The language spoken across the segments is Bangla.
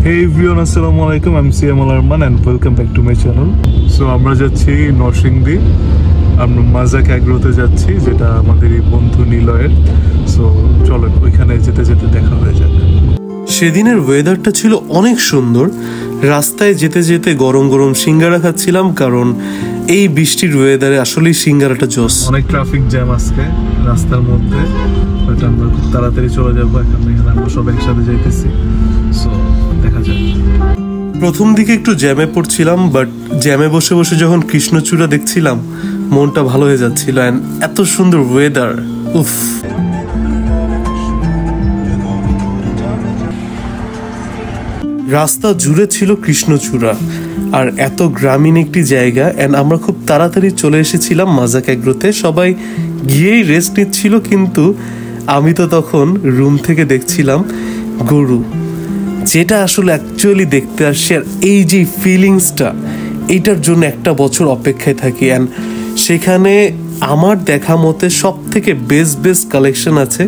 Hey everyone, assalamu alaikum. I'm CM Alarman and welcome back to my channel. So আমরা যাচ্ছি নরসিংদী, আমরা মাজাক অ্যাগ্রোতে যাচ্ছি, যেটা আমাদের এই বন্ধু নিলয়ের। সো চলো ওইখানে যেতে যেতে দেখা হয়ে যাক। সেদিনের ওয়েদারটা ছিল অনেক সুন্দর। রাস্তায় যেতে যেতে গরম গরম সিঙ্গারা খাচ্ছিলাম, কারণ এই বৃষ্টির ওয়েদারে আসলেই সিঙ্গারাটা জোস। অনেক ট্রাফিক জ্যাম আজকে রাস্তার মধ্যে, বাট আমরা খুব তাড়াতাড়ি চলে যাবো। এখানে আমরা সব একসাথে যাইতেছি, সো দেখা যাক। প্রথম দিকে একটু জ্যামে পড়ছিলাম, বাট জ্যামে বসে বসে যখন কৃষ্ণচূড়া দেখছিলাম মনটা ভালো হয়ে যাচ্ছিল। অ্যান্ড এত সুন্দর ওয়েদার, উফ। রাস্তা জুড়ে ছিল কৃষ্ণচূড়া, আর এত গ্রামীণ একটি জায়গা। অ্যান্ড আমরা খুব তাড়াতাড়ি চলে এসেছিলাম মাজাক অ্যাগ্রোতে। সবাই গিয়েই রেস্ট নিচ্ছিল, কিন্তু আমি তো তখন রুম থেকে দেখছিলাম গরু, যেটা আসলে অ্যাকচুয়ালি দেখতে আসছে। আর এই যে ফিলিংসটা, এইটার জন্য একটা বছর অপেক্ষায় থাকি। অ্যান্ড সেখানে আমার দেখা মতে সব থেকে বেস্ট কালেকশন আছে,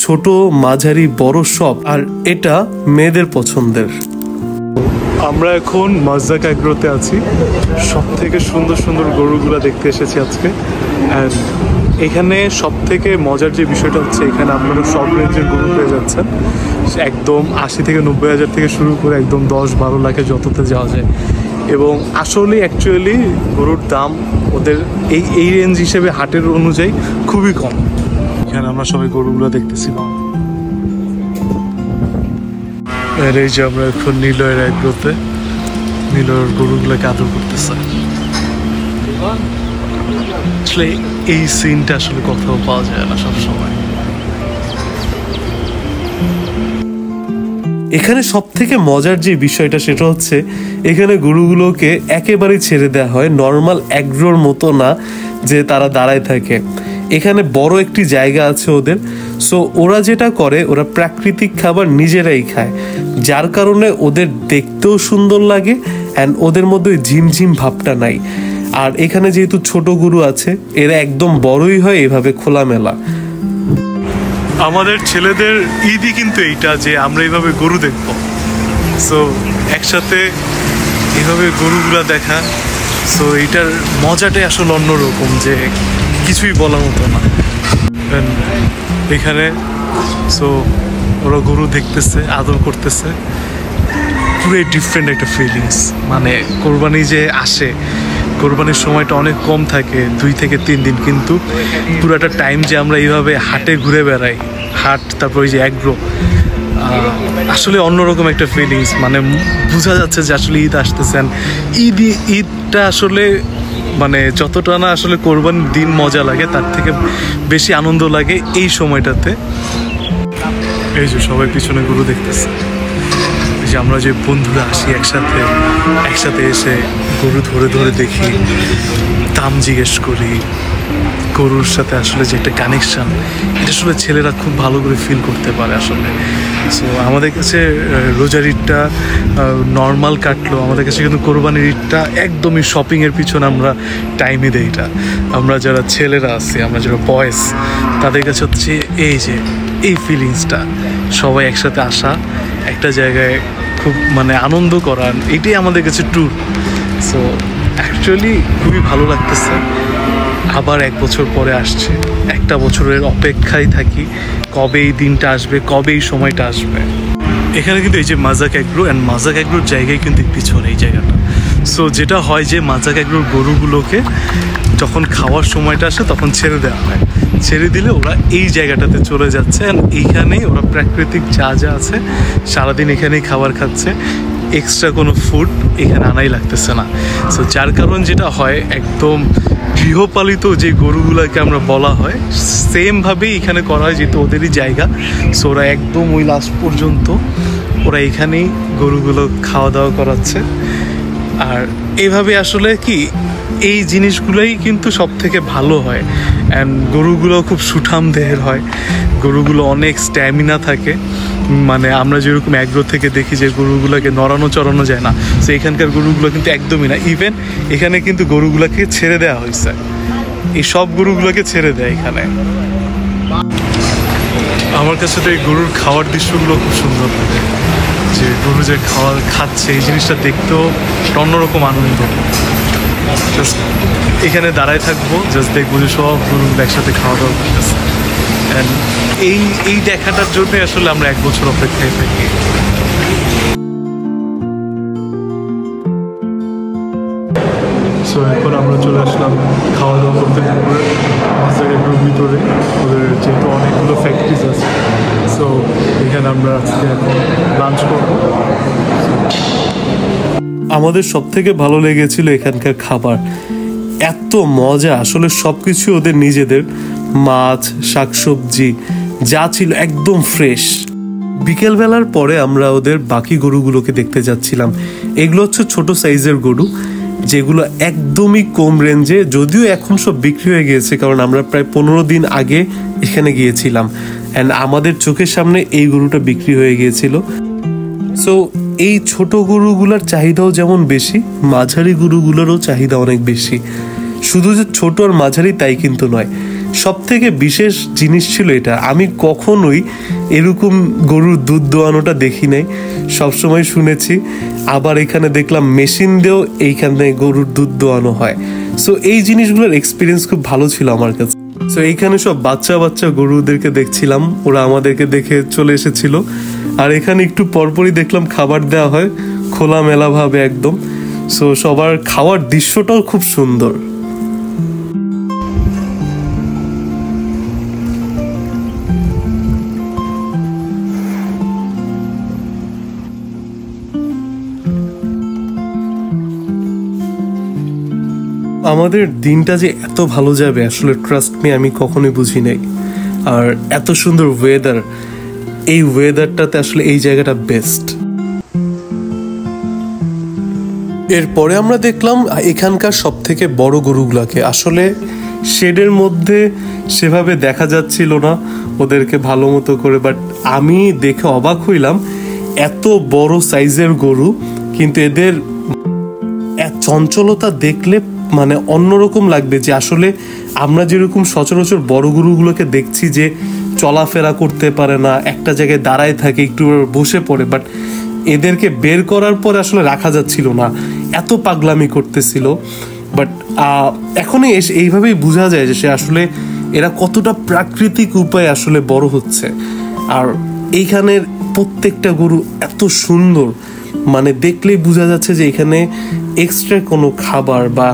ছোট মাঝারি বড় সব। আর এটা মেয়েদের পছন্দের। আমরা এখন মাজাক অ্যাগ্রোতে আছি। সব থেকে সুন্দর সুন্দর গরুগুলো দেখতে এসেছি আজকে। অ্যান্ড এখানে সব থেকে মজার যে বিষয়টা হচ্ছে, এখানে আপনারা সব রেঞ্জের গরু পেয়ে যাচ্ছেন। একদম 80 থেকে 90 হাজার থেকে শুরু করে একদম 10-12 লাখে যততে যাওয়া যায়। এবং আসলে অ্যাকচুয়ালি গরুর দাম ওদের এই রেঞ্জ হিসেবে হাটের অনুযায়ী খুবই কম। এখানে আমরা সবাই গরুগুলো দেখতেছিলাম। আর এই যে আমরা এখন নিলয়ের অ্যাগ্রোতে, নিলয়ের গরুগুলোকে আদর করতেছে। আসলে এই সিনটা আসলে কোথাও পাওয়া যায় না সবসময়। এখানে সব থেকে মজার যে বিষয়টা, সেটা হচ্ছে এখানে গরুগুলোকে একেবারেই ছেড়ে দেওয়া হয়, নর্মাল অ্যাগ্রোর মতো না যে তারা দাঁড়ায় থাকে। এখানে বড় একটি জায়গা আছে ওদের। সো ওরা যেটা করে, ওরা প্রাকৃতিক খাবার নিজেরাই খায়, যার কারণে ওদের দেখতেও সুন্দর লাগে। অ্যান্ড ওদের মধ্যে ঝিমঝিম ভাবটা নাই। আর এখানে যেহেতু ছোট গরু আছে, এরা একদম বড়ই হয় এভাবে খোলামেলা। আমাদের ছেলেদের ঈদই কিন্তু এইটা, যে আমরা এইভাবে গরু দেখব। সো একসাথে এইভাবে গরুগুলা দেখা, সো এইটার মজাটাই আসলে অন্যরকম, যে কিছুই বলার মতো না। এখানে সো ওরা গরু দেখতেছে, আদর করতেছে, পুরো ডিফারেন্ট একটা ফিলিংস। মানে কোরবানি যে আসে, কোরবানির সময়টা অনেক কম থাকে, 2 থেকে 3 দিন, কিন্তু পুরোটা টাইম যে আমরা এইভাবে হাটে ঘুরে বেড়াই, হাট তারপর ওই যে অ্যাগ্রো, আসলে অন্যরকম একটা ফিলিংস। মানে বোঝা যাচ্ছে যে আসলে ঈদ আসতেছেন। ঈদটা আসলে মানে যতটা না আসলে কোরবানির দিন মজা লাগে, তার থেকে বেশি আনন্দ লাগে এই সময়টাতে। এই যে সবাই পিছনে গরু দেখতেছে। যে আমরা যে বন্ধুরা আসি একসাথে এসে গরু ধরে দেখি, দাম জিজ্ঞেস করি, গরুর সাথে আসলে যে একটা কানেকশান, এটা আসলে ছেলেরা খুব ভালো করে ফিল করতে পারে আসলে। সো আমাদের কাছে রোজার ঈদটা নর্মাল কাটলো, আমাদের কাছে কিন্তু কোরবানির ঈদটা একদমই শপিংয়ের পিছনে আমরা টাইমই দেই। এটা আমরা যারা ছেলেরা আছি, আমরা যারা বয়েজ, তাদের কাছে হচ্ছে এই যে এই ফিলিংসটা, সবাই একসাথে আসা, একটা জায়গায় খুব মানে আনন্দ করার, এটাই আমাদের কাছে ট্যুর। সো অ্যাকচুয়ালি খুবই ভালো লাগতেছে। আবার 1 বছর পরে আসছে, একটা বছরের অপেক্ষায় থাকি কবে এই দিনটা আসবে, কবে এই সময়টা আসবে। এখানে কিন্তু এই যে মাজাক অ্যাগ্রো, অ্যান্ড মাজাক অ্যাগ্রোর জায়গায় কিন্তু পিছনে এই জায়গাটা। সো যেটা হয় যে মাজাক অ্যাগ্রোর গরুগুলোকে যখন খাওয়ার সময়টা আসে তখন ছেড়ে দেওয়া হয়। ছেড়ে দিলে ওরা এই জায়গাটাতে চলে যাচ্ছে, অ্যান্ড এইখানেই ওরা প্রাকৃতিক যা আছে সারাদিন এখানেই খাবার খাচ্ছে। এক্সট্রা কোনো ফুড এখানে আনাই লাগতেছে না। সো যার কারণ যেটা হয়, একদম গৃহপালিত যে গরুগুলোকে আমরা বলা হয়, সেমভাবেই এখানে করা হয়, যেহেতু ওদেরই জায়গা। সো ওরা একদম ওই লাস্ট পর্যন্ত ওরা এখানেই গরুগুলো খাওয়া দাওয়া করাচ্ছে। আর এইভাবে আসলে কি এই জিনিসগুলোই কিন্তু সব থেকে ভালো হয়। অ্যান্ড গরুগুলো খুব সুঠাম দেহের হয়, গরুগুলো অনেক স্ট্যামিনা থাকে। মানে আমরা যেরকম অ্যাগ্রো থেকে দেখি যে গরুগুলোকে নড়ানো চড়ানো যায় না, তো এখানকার গরুগুলো কিন্তু একদমই না। ইভেন এখানে কিন্তু গরুগুলোকে ছেড়ে দেওয়া হয়েছে, এই সব গরুগুলোকে ছেড়ে দেয় এখানে। আমার কাছে তো এই গরুর খাওয়ার দৃশ্যগুলো খুব সুন্দর লাগে। যে গরু যে খাচ্ছে এই জিনিসটা দেখতেও অন্যরকম আনন্দ। জাস্ট এখানে দাঁড়ায় থাকবো, জাস্ট দেখবো যে সব গরুগুলো একসাথে খাওয়া দাওয়া করতেছে। অ্যান্ড এই দেখাটার জন্য আসলে আমরা 1 বছর অপেক্ষায় থাকি। সো এখন আমরা চলে আসলাম খাওয়া দাওয়া করতে দুপুরে মাছের একটু ভিতরে। ওদের যেহেতু অনেকগুলো ফ্যাক্টরিজ আছে, সো এখানে আমরা আজকে এখন লাঞ্চ করবো। আমাদের সব থেকে ভালো লেগেছিল এখানকার খাবার, এত মজা। আসলে সবকিছু ওদের নিজেদের, মাছ, শাকসবজি যা ছিল একদম ফ্রেশ। বিকেলবেলার পরে আমরা ওদের বাকি গরুগুলোকে দেখতে যাচ্ছিলাম। এগুলো হচ্ছে ছোট সাইজের গরু, যেগুলো একদমই কম রেঞ্জে, যদিও এখন সব বিক্রি হয়ে গিয়েছে, কারণ আমরা প্রায় 15 দিন আগে এখানে গিয়েছিলাম অ্যান্ড আমাদের চোখের সামনে এই গরুটা বিক্রি হয়ে গিয়েছিল। সো এই ছোট গরুগুলোর চাহিদাও যেমন বেশি, মাঝারি গরুগুলোরও চাহিদা অনেক বেশি। শুধু যে ছোট আর মাঝারি তাই কিন্তু নয়, সব থেকে বিশেষ জিনিস ছিল এটা, আমি কখনোই এরকম গরুর দুধ দোয়ানোটা দেখি নাই, সবসময় শুনেছি। আবার এখানে দেখলাম মেশিন দিয়েও এইখানে গরুর দুধ দোয়ানো হয়। সো এই জিনিসগুলোর এক্সপিরিয়েন্স খুব ভালো ছিল আমার কাছে। সো এইখানে সব বাচ্চা বাচ্চা গরুদেরকে দেখছিলাম, ওরা আমাদেরকে দেখে চলে এসেছিল। আর এখানে একটু পরপরই দেখলাম খাবার দেওয়া হয় খোলামেলা ভাবে একদম। সো সবার খাওয়ার দৃশ্যটাও খুব সুন্দর। আমাদের দিনটা যে এত ভালো যাবে আসলে ট্রাস্ট মি আমি কখনোই বুঝি নাই। আর এত সুন্দর ওয়েদার, এই ওয়েদারটাতে আসলে এই জায়গাটা বেস্ট। এরপরে আমরা দেখলাম এখানকার সব থেকে বড় গরুগুলাকে। আসলে শেডের মধ্যে সেভাবে দেখা যাচ্ছিল না ওদেরকে ভালো মতো করে, বাট আমি দেখে অবাক হইলাম, এত বড় সাইজের গরু, কিন্তু এদের চঞ্চলতা দেখলে মানে অন্যরকম লাগবে। যে আসলে আমরা যেরকম সচরাচর বড় গরুগুলোকে দেখছি যে চলাফেরা করতে পারে না, একটা জায়গায় দাঁড়ায় থাকে, একটু বসে পড়ে, বাট এদেরকে বের করার পরে আসলে রাখা যাচ্ছিল না, এত পাগলামি করতেছিল। বাট এখনই এইভাবেই বোঝা যায় যে সে আসলে এরা কতটা প্রাকৃতিক উপায়ে আসলে বড় হচ্ছে। আর এইখানের প্রত্যেকটা গরু এত সুন্দর, মানে দেখলেই বোঝা যাচ্ছে যে এখানে এক্সট্রা কোনো খাবার বা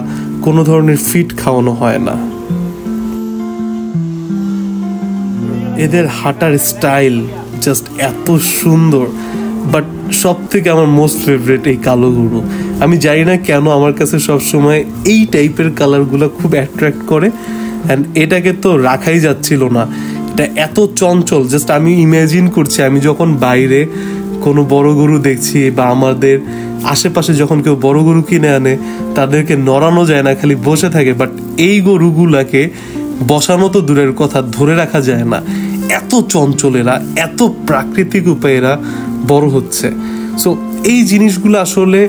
কোনো ধরনের ফিড খাওয়ানো হয় না। এদের হাঁটার স্টাইল জাস্ট এত সুন্দর। বাট সব থেকে আমার মোস্ট ফেভারিট এই কালো গরু। আমি জানি না কেন আমার কাছে সবসময় এই টাইপের কালারগুলো খুব অ্যাট্রাক্ট করে, অ্যান্ড এটাকে তো রাখাই যাচ্ছিল না, এটা এত চঞ্চল। জাস্ট আমি ইমাজিন করছি আমি যখন বাইরে কোনো বড় গরু দেখছি বা আমাদের আশেপাশে যখন কেউ বড় গরু কিনে আনে, তাদেরকে নড়ানো যায় না, খালি বসে থাকে। বাট এই গরুগুলাকে বসানো তো দূরের কথা, ধরে রাখা যায় না, এত চঞ্চল এরা, এত প্রাকৃতিক উপায়ে এরা বড় হচ্ছে। সো এই জিনিসগুলো আসলে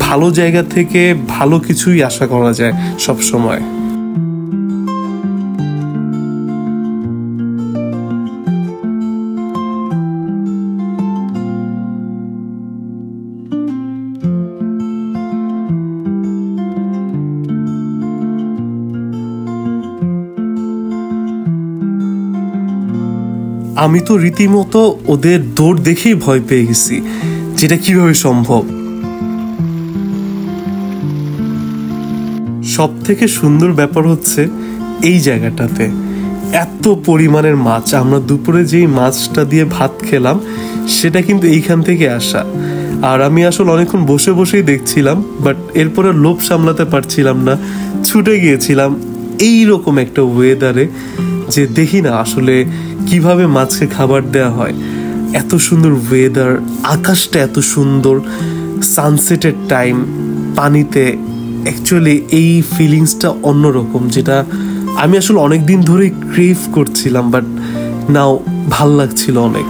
ভালো জায়গা থেকে ভালো কিছুই আশা করা যায় সব সময়। আমি তো রীতিমতো ওদের দৌড় দেখেই ভয় পেয়ে গেছি, যেটা কিভাবে সম্ভব। সব থেকে সুন্দর ব্যাপার হচ্ছে এই জায়গাটাতে এত পরিমাণের মাছ। আমরা দুপুরে যেই মাছটা দিয়ে ভাত খেলাম সেটা কিন্তু এইখান থেকে আসা। আর আমি আসলে অনেকক্ষণ বসে বসেই দেখছিলাম, বাট এরপরে লোভ সামলাতে পারছিলাম না, ছুটে গিয়েছিলাম এইরকম একটা ওয়েদারে যে দেখি না আসলে কিভাবে মাছকে খাবার দেওয়া হয়। এত সুন্দর ওয়েদার, আকাশটা এত সুন্দর, সানসেটের টাইম পানিতে, অ্যাকচুয়ালি এই ফিলিংসটা অন্যরকম, যেটা আমি আসলে অনেক দিন ধরেই ক্রেভ করছিলাম, বাট নাও ভাল লাগছিল অনেক।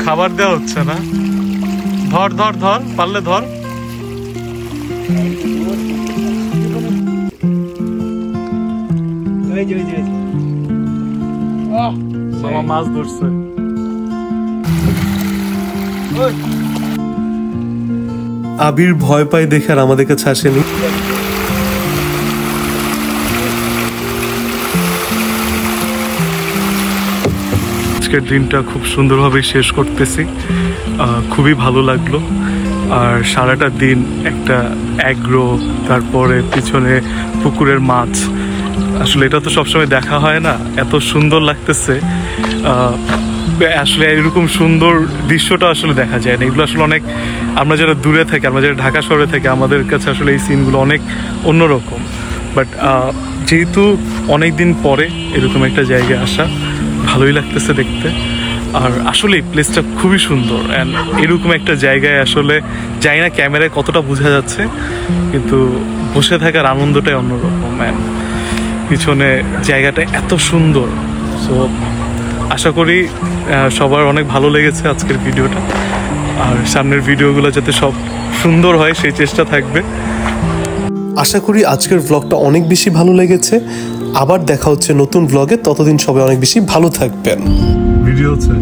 খাবার দেওয়া হচ্ছে না, ধর ধর ধর, পারলে ধর। মামা মাছ ধরছে। আবির ভয় পায় দেখে আর আমাদের কাছে আসেনি। আজকের দিনটা খুব সুন্দরভাবে শেষ করতেছি, খুবই ভালো লাগলো। আর সারাটা দিন একটা অ্যাগ্রো, তারপরে পিছনে পুকুরের মাছ, আসলে এটা তো সবসময় দেখা হয় না, এত সুন্দর লাগতেছে। আসলে এরকম সুন্দর দৃশ্যটা আসলে দেখা যায় না, এগুলো আসলে অনেক, আমরা যারা দূরে থাকি, আমরা যারা ঢাকা শহরে থাকি, আমাদের কাছে আসলে এই সিনগুলো অনেক অন্যরকম। বাট যেহেতু অনেক দিন পরে এরকম একটা জায়গায় আসা, ভালোই লাগতেছে দেখতে। আর আসলে এই প্লেসটা খুবই সুন্দর, অ্যান্ড এরকম একটা জায়গায় আসলে জানি না ক্যামেরায় কতটা বোঝা যাচ্ছে, কিন্তু বসে থাকার আনন্দটাই অন্যরকম। অ্যান্ড পিছনে জায়গাটা এত সুন্দর। সো আশা করি সবার অনেক ভালো লেগেছে আজকের ভিডিওটা, আর সামনের ভিডিওগুলো যাতে সব সুন্দর হয় সেই চেষ্টা থাকবে। আশা করি আজকের ব্লগটা অনেক বেশি ভালো লেগেছে। আবার দেখা হচ্ছে নতুন ব্লগে, ততদিন সবাই অনেক বেশি ভালো থাকবেন। ভিডিও হচ্ছে